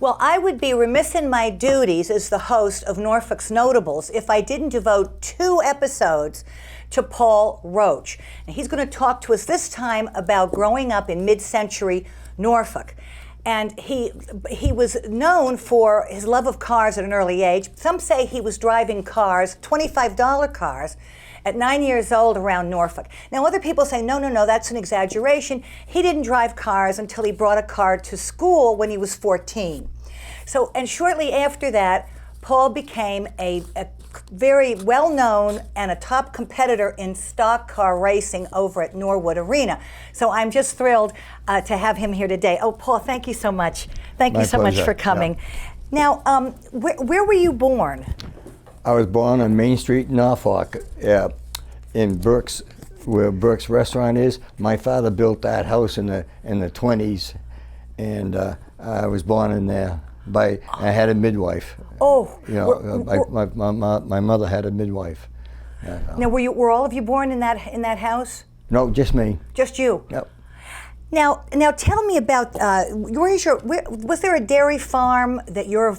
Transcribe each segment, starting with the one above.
Well, I would be remiss in my duties as the host of Norfolk's Notables if I didn't devote 2 episodes to Paul Roche. And he's going to talk to us this time about growing up in mid-century Norfolk. And he was known for his love of cars at an early age. Some say he was driving cars, $25 cars, at 9 years old around Norfolk. Now other people say, no, that's an exaggeration. He didn't drive cars until he brought a car to school when he was 14. So, and shortly after that, Paul became a very well-known and a top competitor in stock car racing over at Norwood Arena. So I'm just thrilled to have him here today. Oh, Paul, thank you so much. Thank you so much for coming. Yeah. Now, where were you born? I was born on Main Street, Norfolk, in Burke's, where Burke's restaurant is. My father built that house in the 20s, and I was born in there. I had a midwife. Oh, you know, my mother had a midwife. Now, were all of you born in that house? No, just me. Just you. Yep. Now tell me about was there a dairy farm that your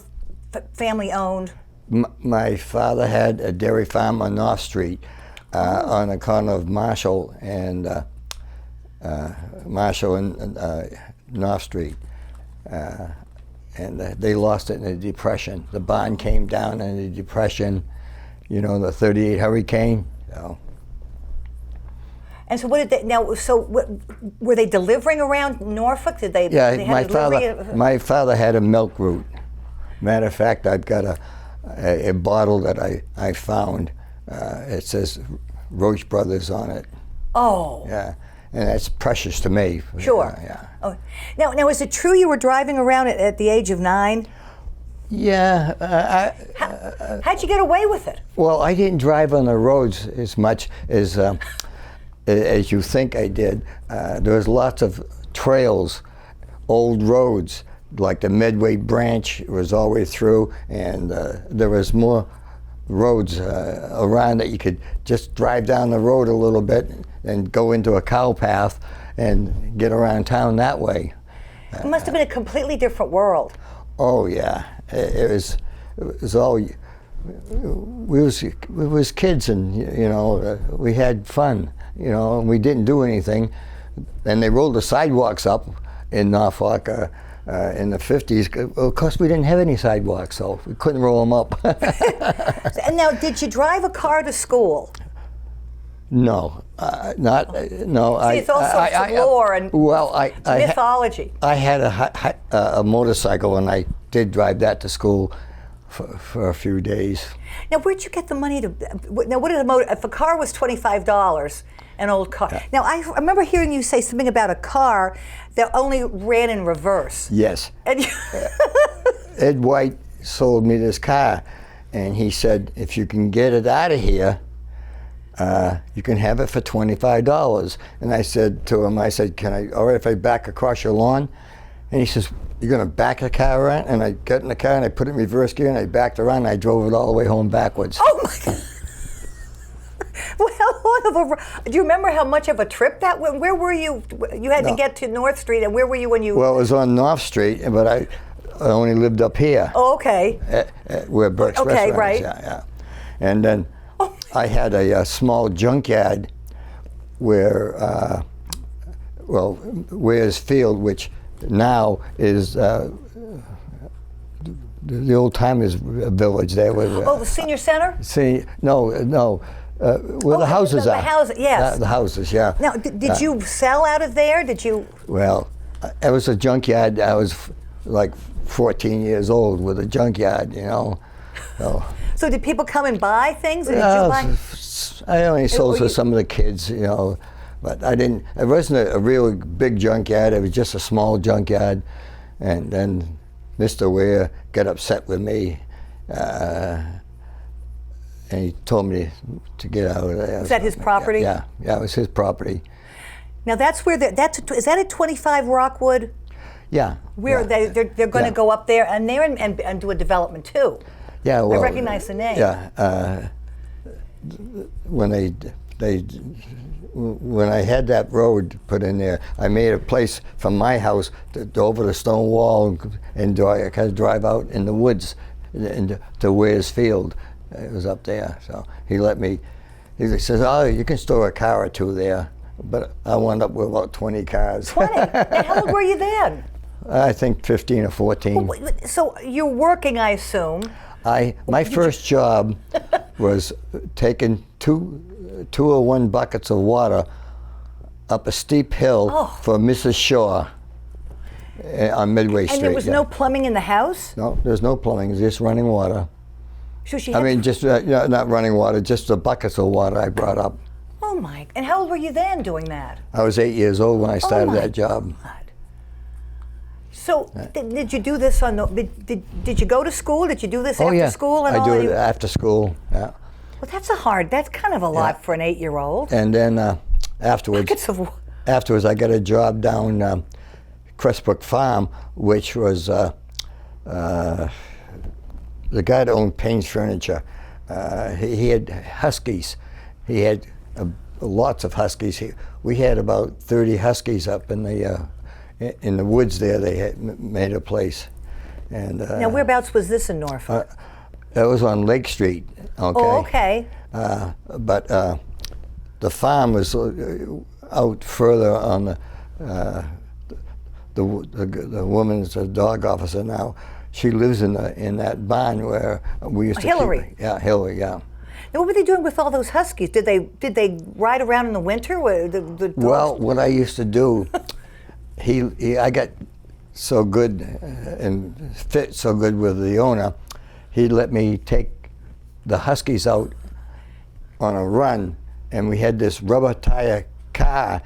family owned? My father had a dairy farm on North Street, on the corner of Marshall and North Street, and they lost it in the Depression. The barn came down in the Depression, you know, the '38 hurricane. So. And so, what did they? Now, were they delivering around Norfolk? Did they? Yeah, they had my father had a milk route. Matter of fact, I've got a bottle that I found. It says Roche Brothers on it. Oh. Yeah, and that's precious to me. Sure. Yeah. Oh. Now, is it true you were driving around at the age of 9? Yeah. How'd you get away with it? Well, I didn't drive on the roads as much as you think I did. There was lots of trails, old roads, like the Medway branch was all the way through, and there was more roads around that you could just drive down the road a little bit and go into a cow path and get around town that way. It must have been a completely different world. Oh yeah, it was all. We was kids, and you know, we had fun, you know, and we didn't do anything. And they rolled the sidewalks up in Norfolk in the 50s. Of course, we didn't have any sidewalks, so we couldn't roll them up. And now, did you drive a car to school? No, not no. See, it's all sorts of lore and mythology. I had a motorcycle, and I did drive that to school for a few days. Now, where'd you get the money to? Now, what did if a car was $25, an old car? Yeah. Now, I remember hearing you say something about a car that only ran in reverse. Yes. And Ed White sold me this car, and he said, if you can get it out of here, you can have it for $25. And I said to him, can I, all right, if I back across your lawn? And he says, you're going to back the car around? And I got in the car and I put it in reverse gear and I backed around and I drove it all the way home backwards. Oh my God. Well, do you remember how much of a trip that was? Where were you? You had to get to North Street, and where were you when you? Well, it was on North Street, but I only lived up here. Oh, okay. Where Burke's restaurant is. Right. Yeah. And then I had a small junkyard where, Ware's Field, which now is the old timers village there. The senior center? No. Where the houses are. The houses, yes. The houses, yeah. Now, did you sell out of there? Did you? Well, it was a junkyard. I was like 14 years old with a junkyard, you know. So did people come and buy things, or did you buy? I only sold to some of the kids, you know, but I didn't. It wasn't a real big junkyard. It was just a small junkyard, and then Mr. Ware got upset with me, and he told me to get out of there. Was that his property? Yeah, it was his property. Now that's where is that at 25 Rockwood? Yeah. Where they're going to go up there and do a development too. Yeah, well, I recognize the name. Yeah, when they when I had that road put in there, I made a place from my house over the stone wall, and I could drive out in the woods to Ware's Field. It was up there, so he let me. He says, "Oh, you can store a car or two there," but I wound up with about 20 cars. 20? And how old were you then? I think 15 or 14. So you're working, I assume. My first job was taking 201 buckets of water up a steep hill for Mrs. Shaw on Midway Street. And there was no plumbing in the house? No, there's no plumbing, just running water. So she I mean, just not running water, just the buckets of water I brought up. Oh my! And how old were you then doing that? I was 8 years old when I started that job. God. So did you do this on the? Did you go to school? Did you do this after school? And I do it after school. Yeah. Well, that's kind of a lot for an 8-year-old. And then afterwards, I got a job down Crestbrook Farm, which was the guy that owned Payne's Furniture. He had huskies. He had lots of huskies. We had about 30 huskies up in the woods there. They had made a place. And now, whereabouts was this in Norfolk? That was on Lake Street. Okay. Oh, okay. But the farm was out further on the woman's a dog officer now. She lives in that barn where we used to Hillary. keep. Yeah, Hillary. Yeah. Now, what were they doing with all those huskies? Did they ride around in the winter? Well, what I used to do, I got so good and fit so good with the owner, he'd let me take the huskies out on a run, and we had this rubber tire car,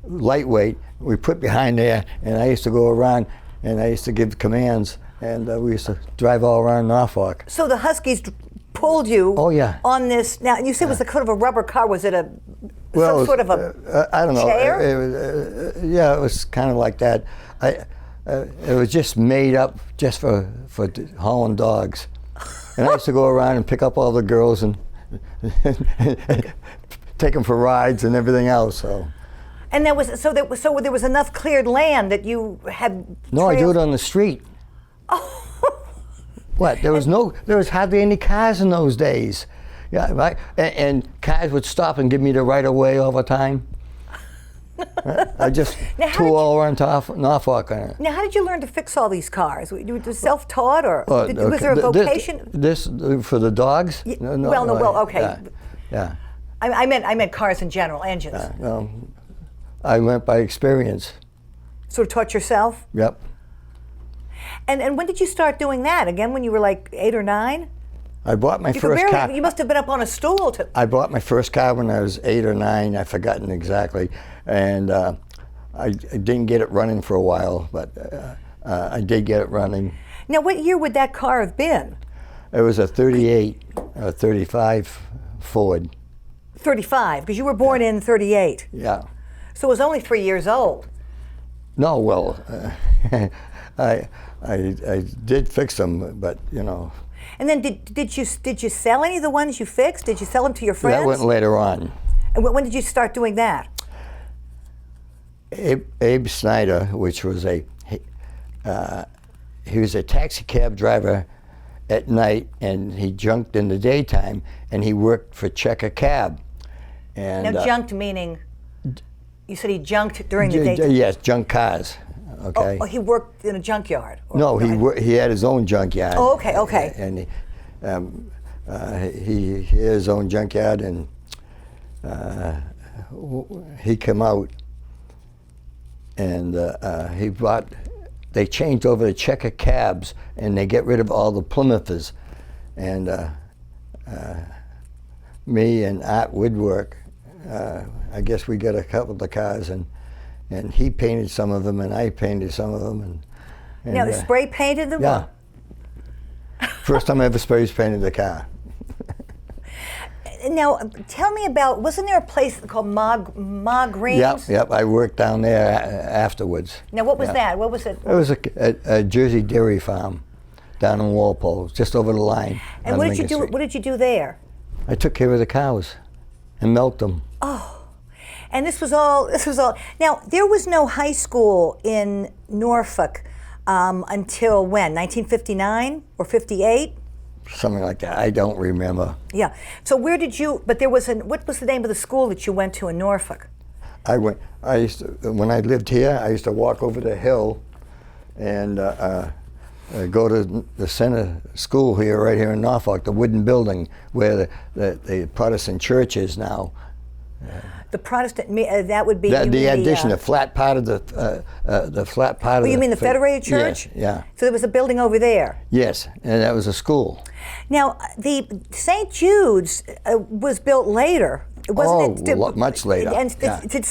lightweight, we put behind there, and I used to go around and I used to give commands, and we used to drive all around Norfolk. So the huskies pulled you on this. Now, you said it was a kind of a rubber car. Was it some sort of a I don't know. chair? It was kind of like that. It was just made up just for hauling dogs. And I used to go around and pick up all the girls and take them for rides and everything else. So. And there was enough cleared land that you had. No, I do it on the street. Oh. What? There was hardly any cars in those days. Yeah, right. And cars would stop and give me the right of way all the time. I just tool all around Norfolk on it. Now, how did you learn to fix all these cars? You were self-taught, or was there a vocation? This for the dogs? No, okay. Yeah. I meant cars in general, engines. I went by experience. Sort of taught yourself? Yep. And when did you start doing that? Again, when you were like 8 or 9? I bought my first car. You must have been up on a stool to. I bought my first car when I was 8 or 9. I've forgotten exactly, and I didn't get it running for a while, but I did get it running. Now, what year would that car have been? It was a 38, 35 Ford. 35, because you were born in 38. Yeah. So it was only 3 years old. No, well, I did fix them, but you know. And then did you sell any of the ones you fixed? Did you sell them to your friends? That went later on. And when did you start doing that? Abe Snyder, which was he was a taxi cab driver at night, and he junked in the daytime, and he worked for Checker Cab. And now, junked meaning, you said he junked during the day? Yes, junk cars. Okay. Oh, he worked in a junkyard? No, he had his own junkyard. Oh, okay. And he had his own junkyard, and he came out, and they changed over to Checker Cabs, and they get rid of all the Plymouths, and me and Art Woodwork, I guess we got a couple of the cars, and he painted some of them, and I painted some of them. And now, spray painted them? Yeah. First time I ever spray painted the car. Now, tell me about, wasn't there a place called Ma Green's? Yep, I worked down there afterwards. Now, what was that? What was it? It was a Jersey dairy farm down in Walpole, just over the line. And what did you do there? I took care of the cows. and melt them. And this was all. Now, there was no high school in Norfolk until when? 1959 or 58? Something like that. I don't remember. Yeah. So where did you? But there was what was the name of the school that you went to in Norfolk? When I lived here, I used to walk over the hill and go to the center school here, right here in Norfolk, the wooden building where the Protestant church is now. The Protestant, that would be The addition, the flat part of the flat part of you mean the Federated Church? Yes, yeah. So there was a building over there. Yes, and that was a school. Now, the St. Jude's was built later. Wasn't it? Much later. And did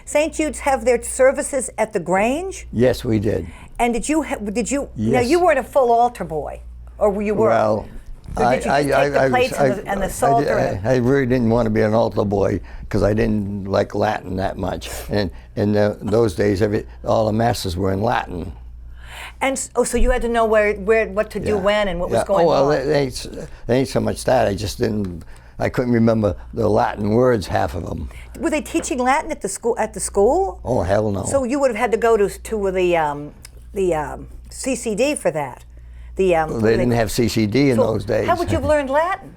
St. Jude's have their services at the Grange? Yes, we did. And did you? Yes. Now, you weren't a full altar boy, or were you? Well, or did you just take the plates and the psalter? I really didn't want to be an altar boy because I didn't like Latin that much. And in those days, all the masses were in Latin. And so you had to know what to do when and what was going on. They ain't so much that. I just didn't. I couldn't remember the Latin words, half of them. Were they teaching Latin at the school? Oh, hell no. So you would have had to go to the CCD for that. They didn't have CCD in those days. How would you have learned Latin?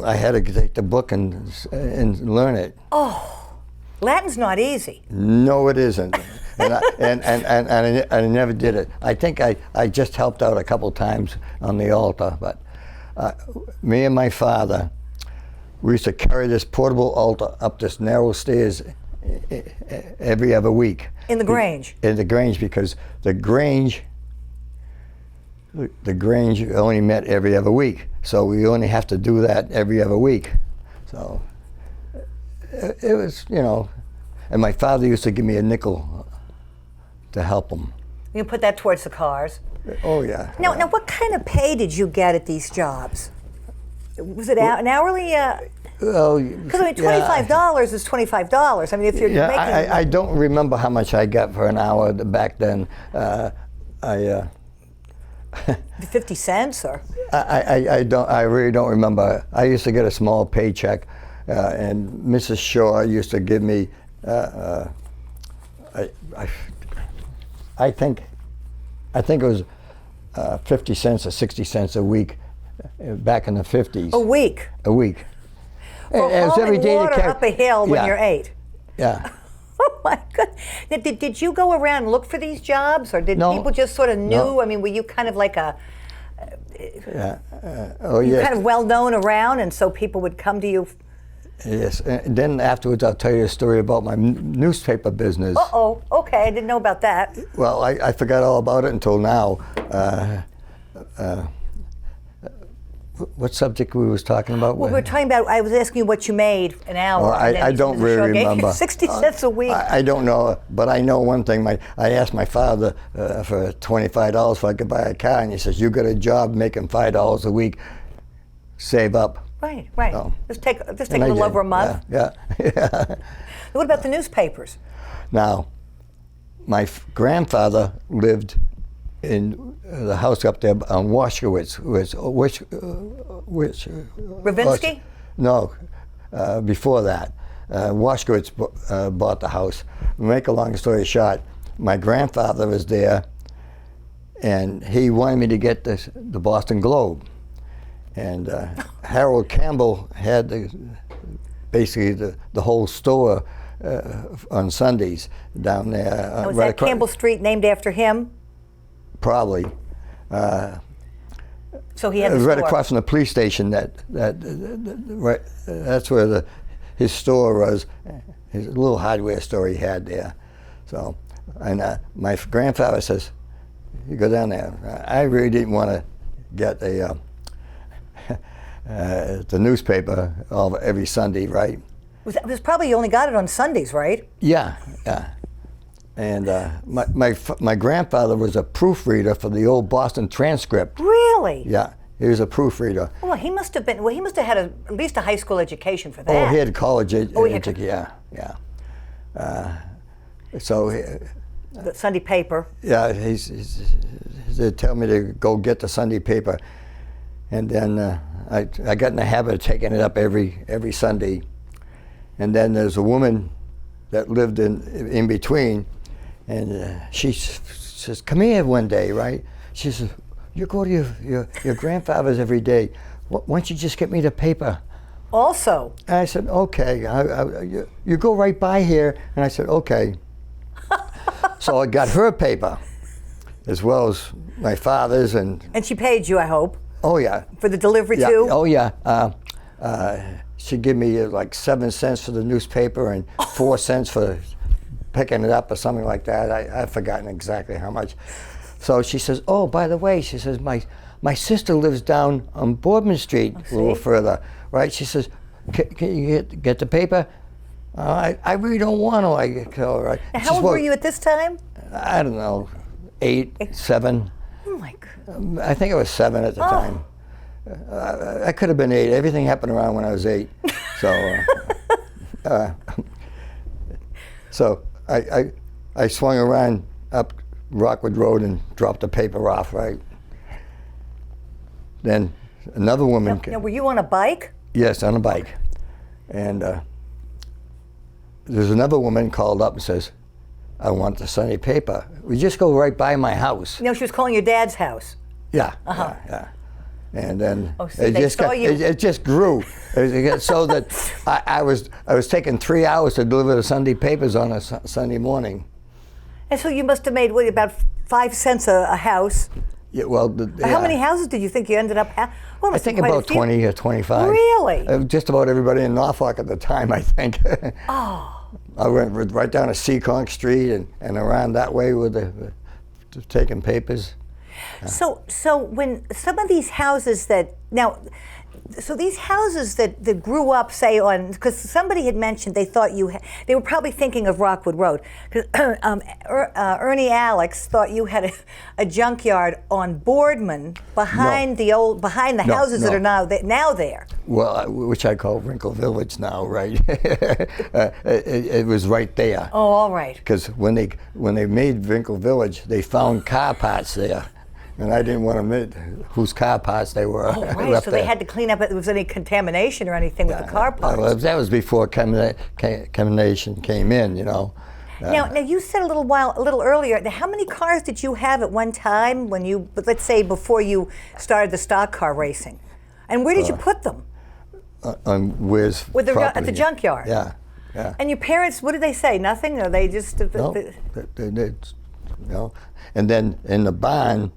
I had to take the book and learn it. Oh, Latin's not easy. No, it isn't. and I never did it. I think I just helped out a couple times on the altar, but me and my father, we used to carry this portable altar up this narrow stairs every other week. In the Grange? In the Grange, because the Grange only met every other week. So we only have to do that every other week. So it was, and my father used to give me a nickel to help him. You put that towards the cars? Oh, yeah. Now, what kind of pay did you get at these jobs? Was it an hourly? Well, because $25 is $25. I mean, if you're making. I don't remember how much I got for an hour back then. 50 cents or? I really don't remember. I used to get a small paycheck, and Mrs. Shaw used to give me. I think it was 50 cents or 60 cents a week back in the 50s. A week? A week. For hauling water up a hill when you're 8? Yeah. Oh my God. Did you go around and look for these jobs, or did people just sort of knew? No. I mean, were you kind of like a... yes. kind of well known around, and so people would come to you? Yes, and then afterwards I'll tell you a story about my newspaper business. Uh-oh, okay, I didn't know about that. Well, I forgot all about it until now. What subject we was talking about? Well, we were talking about, I was asking you what you made an hour. Well, I don't really remember. 60 cents a week. I don't know, but I know one thing. I asked my father for $25 if I could buy a car, and he says, you got a job making $5 a week, save up. Right. So, Just take a little over a month. Yeah. What about the newspapers? Now, my grandfather lived in the house up there on Washkowitz. Ravinsky? No, before that. Washkowitz bought the house. Make a long story short, my grandfather was there, and he wanted me to get the Boston Globe. And Harold Campbell had basically the whole store on Sundays down there. Was that Campbell Street named after him? Probably. So he had it was the right store. across from the police station. That's where his store was. His little hardware store he had there. So, and my grandfather says, "You go down there." I really didn't want to get the newspaper every Sunday, right? It was probably you only got it on Sundays, right? Yeah. And my grandfather was a proofreader for the old Boston Transcript. Really? Yeah, he was a proofreader. Well, he must have been. Well, he must have had at least a high school education for that. Oh, he had college education. Yeah. So. The Sunday paper. Yeah, they'd tell me to go get the Sunday paper, and then I got in the habit of taking it up every Sunday, And then there's a woman that lived in between, and she says, "Come here one day, right?" She says, "You go to your grandfather's every day. Why don't you just get me the paper?" Also. And I said, "Okay." You go right by here, and I said, "Okay." So I got her paper, as well as my father's, and she paid you, I hope. oh yeah, For the delivery yeah, too? oh yeah. She gave me like 7 cents for the newspaper and 4 cents for picking it up or something like that. I've forgotten exactly how much. So she says, "Oh, by the way," she says, my sister lives down on Boardman Street a little further, right?" She says, can you get the paper?" I really don't want to. I tell her, right? Now, how old were you at this time? I don't know, 8, 7. Oh my God. I think I was 7 at the time. I could have been 8. Everything happened around when I was 8. So, I swung around up Rockwood Road and dropped the paper off, right? Then another woman. Now, were you on a bike? Yes, on a bike. And there's another woman called up and says, "I want the Sunday paper. We just go right by my house." No, she was calling your dad's house. Yeah, yeah. And then so it they just saw you. it just grew. It got so that I was taking 3 hours to deliver the Sunday papers on a Sunday morning. And so you must have made, what, about 5 cents a house? Yeah, well, How many houses did you think you ended up having? Well, I think about 20 or 25. Really? Just about everybody in Norfolk at the time, I think. Oh. I went right down to Seekonk Street and around that way with taking papers. So when some of these houses that now, so these houses that grew up, say on, because somebody had mentioned they thought they were probably thinking of Rockwood Road, because Ernie Alex thought you had a junkyard on Boardman behind the houses that are now there. Well, which I call Wrinkle Village now, right? It was right there. Oh, all right. Because when they made Wrinkle Village, they found car parts there. And I didn't want to admit whose car parts they were. Oh, right. So they had to clean up if there was any contamination or anything with the car parts. Well, that was before contamination came in, you know. Now you said a little earlier, how many cars did you have at one time when you, let's say, before you started the stock car racing? And where did you put them? On where's property. At the junkyard? Yeah, yeah. And your parents, what did they say? Nothing? Or they just... No, they did. You know. And then in the barn,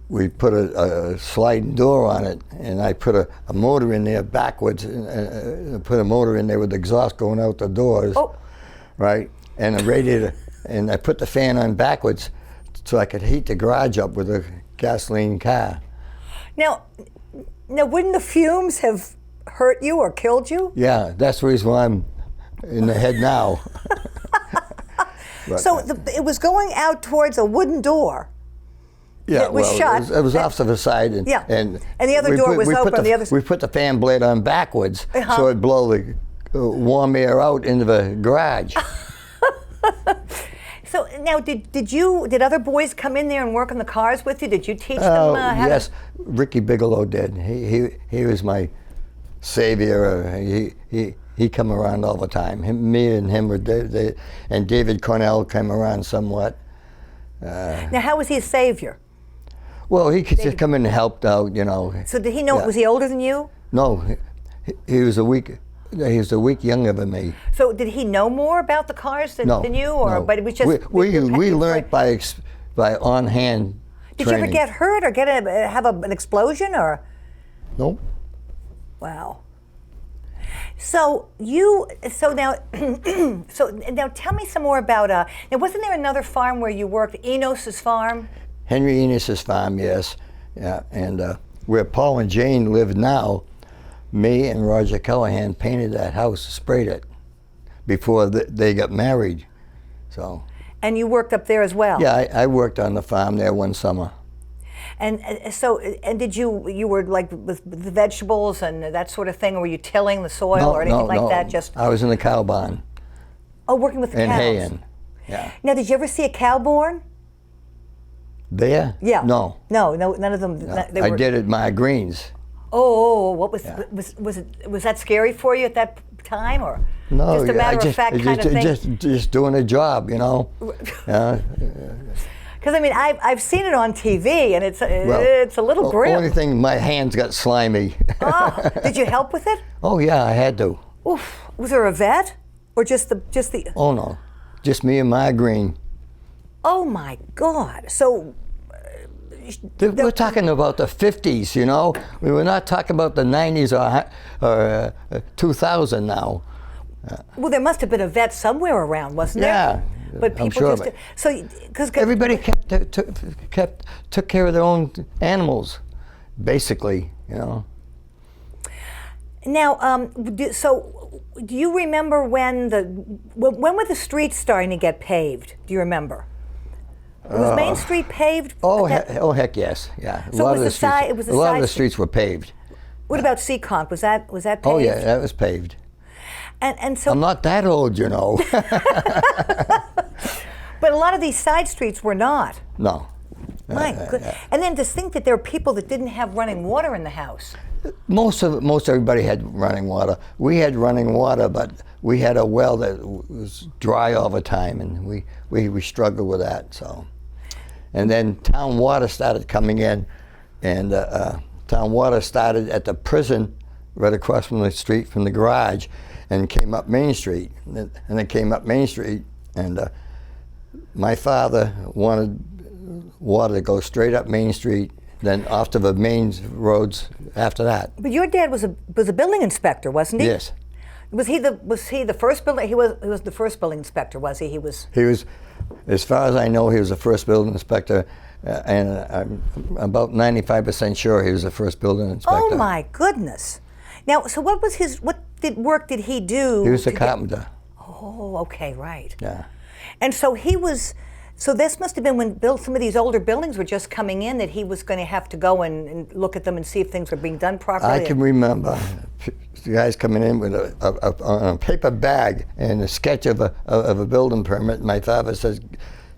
we put a sliding door on it, and I put a motor in there backwards, and put a motor in there with the exhaust going out the doors, right? And a radiator, and I put the fan on backwards so I could heat the garage up with a gasoline car. Now, wouldn't the fumes have hurt you or killed you? Yeah, that's the reason why I'm in the head now. But, so it was going out towards a wooden door. Yeah, it was shut. It was off to the side, and the other door was open. We put the fan blade on backwards, so it'd blow the warm air out into the garage. So now, did other boys come in there and work on the cars with you? Did you teach them how to? Yes, Ricky Bigelow did. He was my savior. He come around all the time. Me and him were and David Cornell came around somewhat. Now, how was he a savior? Well, he could just come in and helped out, you know. So did he know? Was he older than you? No, he was a week younger than me. So did he know more about the cars than you, or no. But it was just we learned by on hand. Did you ever get hurt or have an explosion or? Nope. Wow. So now tell me some more about now wasn't there another farm where you worked, Enos's farm? Henry Enos's farm, yes. Yeah, and where Paul and Jane live now, me and Roger Callahan painted that house, sprayed it before they got married. So. And you worked up there as well? Yeah, I worked on the farm there one summer. And did you were like with the vegetables and that sort of thing, or were you tilling the soil or anything like that? Just I was in the cow barn. Oh, working with the cows. And haying. Yeah. Now, did you ever see a cow born? There? Yeah. No. No, none of them. No. I did at my greens. What was that scary for you at that time, or No, just a matter of fact kind of thing? Just doing a job, you know. Because I mean, I've seen it on TV, and it's a little grim. The only thing, my hands got slimy. Oh, did you help with it? Oh yeah, I had to. Oof. Was there a vet, or just the? Oh no, just me and my green. Oh my God! So. We're talking about the 50s, you know. We were not talking about the 90s or 2000 now. Well, there must have been a vet somewhere around, wasn't there? Yeah, but people I'm sure just of it. so because Everybody took care of their own animals, basically, you know. Now, so do you remember when were the streets starting to get paved? Do you remember? Was Main Street paved? Heck yes, yeah. So it was a lot of the streets were paved. What about Seekonk? Was that paved? Oh yeah, that was paved. And so I'm not that old, you know. But a lot of these side streets were not. No. My goodness. And then to think that there are people that didn't have running water in the house. Most everybody had running water. We had running water, but we had a well that was dry all the time, and we struggled with that. So. And then town water started coming in, and town water started at the prison right across from the street from the garage, and came up Main Street. And it came up Main Street, and my father wanted water to go straight up Main Street, then off to the main roads after that. But your dad was a building inspector, wasn't he? Yes. Was he the first building? He was the first building inspector, was he? He was, as far as I know, he was the first building inspector, and I'm about 95% sure he was the first building inspector. Oh my goodness! Now, so what work did he do? He was a carpenter. Oh, okay, right. Yeah. And so he was. So this must have been when some of these older buildings were just coming in, that he was going to have to go and look at them and see if things were being done properly. I can remember the guys coming in with a paper bag and a sketch of a building permit. My father says,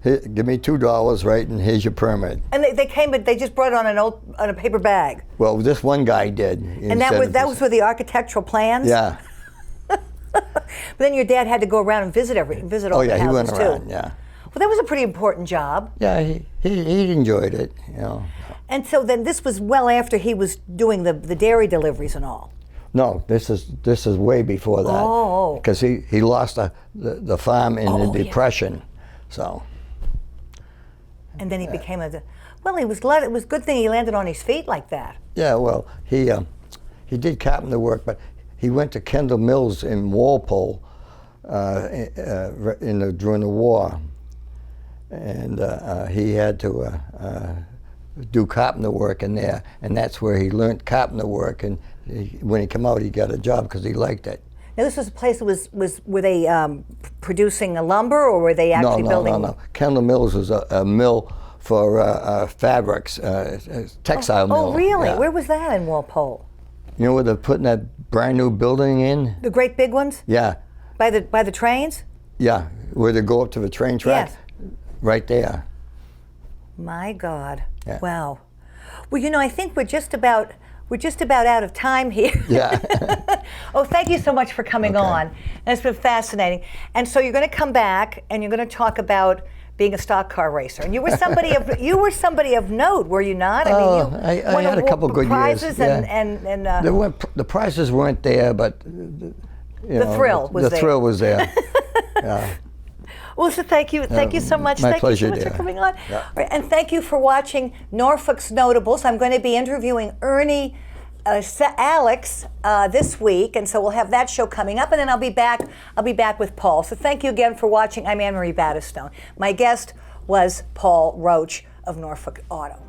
"Give me $2, right, and here's your permit." And they came, but they just brought it on a paper bag. Well, this one guy did. And that was with the architectural plans. Yeah. But then your dad had to go around and visit all the houses too. Oh yeah, he went around. Yeah. Well, that was a pretty important job. Yeah, he enjoyed it, you know. And so then this was well after he was doing the dairy deliveries and all. No, this is way before that. Oh. Because he lost the farm in the Depression, so. And then he became it was a good thing he landed on his feet like that. Yeah, well, he did carpenter work, but he went to Kendall Mills in Walpole during the war. And he had to do carpenter work in there, and that's where he learned carpenter work. And when he came out, he got a job because he liked it. Now, this was a place that were they producing a lumber, or were they actually building? No. Kendall Mills was a mill for fabrics, textile mill. Oh, really? Yeah. Where was that in Walpole? You know where they're putting that brand new building in? The great big ones? Yeah. By the trains? Yeah, where they go up to the train track. Yes. Right there. My God. Yeah. Wow. Well, you know, I think we're just about out of time here. Yeah. Oh, thank you so much for coming on. And it's been fascinating. And so you're going to come back and you're going to talk about being a stock car racer. And you were somebody of note, were you not? I mean, I had a couple good prizes years. And the prizes weren't there, but the thrill was there. The thrill was there. Yeah. Well, so thank you so much. My thank pleasure, you so much dear. for coming on. Yeah. All right, and thank you for watching Norfolk's Notables. I'm going to be interviewing Ernie Alex this week, and so we'll have that show coming up, and then I'll be back with Paul. So thank you again for watching. I'm Anne-Marie Battistone. My guest was Paul Roche of Norfolk Auto.